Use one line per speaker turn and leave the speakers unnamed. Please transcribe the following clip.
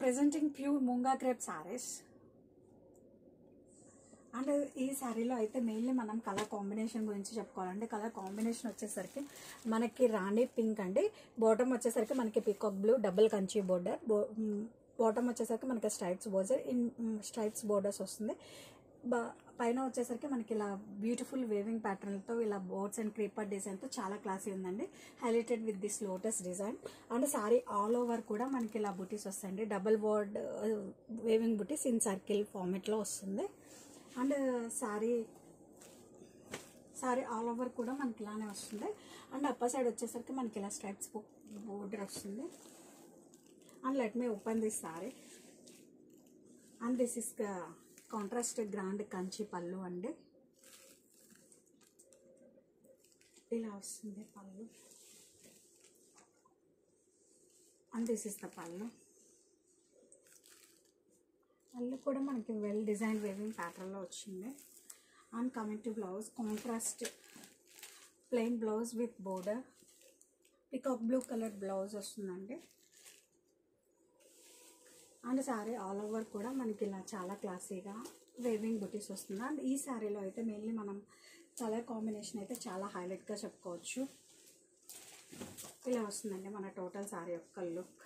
Presenting pure munga crepe saris. And ఈ శారీలో అయితే మెయిన్లీ మనం కలర్ కాంబినేషన్ గురించి చెప్పుకోవాలంటే, కలర్ కాంబినేషన్ వచ్చేసరికి మనకి రాణి పింక్ అండి, బాటమ్ వచ్చేసరికి మనకి peacock blue double Kanchi border, bottom వచ్చేసరికి మనకి స్ట్రైప్స్ బోర్డర్స్ వస్తుంది. పైన వచ్చేసరికి మనకి ఇలా బ్యూటిఫుల్ వేవింగ్ ప్యాటర్న్తో ఇలా బోర్డ్స్ అండ్ క్రీపర్ డిజైన్తో చాలా క్లాసీ ఉందండి, highlighted with this lotus design. And sari all over కూడా మనకి ఇలా బుటీస్ వస్తాయండి, double board weaving buttis in circle ఫార్మేట్లో వస్తుంది. అండ్ శారీ ఆల్ ఓవర్ కూడా మనకి ఇలానే వస్తుంది. అండ్ అప్పర్ సైడ్ వచ్చేసరికి మనకి ఇలా స్ట్రైప్స్ బోర్డర్ వస్తుంది. And let me open this sari. And this is contrast grand Kanchi పళ్ళు అండి, ఇలా వస్తుంది పళ్ళు. అండ్ దిస్ ఇస్ ద పళ్ళు కూడా మనకి వెల్ డిజైన్ వేవింగ్ ప్యాటర్న్లో వచ్చింది. And coming to blouse, contrast plain blouse with border, peacock blue colour blouse వస్తుందండి. అండ్ శారీ ఆల్ ఓవర్ కూడా మనకి ఇలా చాలా క్లాసీగా వేవింగ్ బుటీస్ వస్తుంది. అండ్ ఈ శారీలో అయితే మెయిన్లీ మనం కలర్ కాంబినేషన్ అయితే చాలా హైలైట్గా చెప్పుకోవచ్చు. ఇలా వస్తుందండి మన టోటల్ శారీ యొక్క లుక్.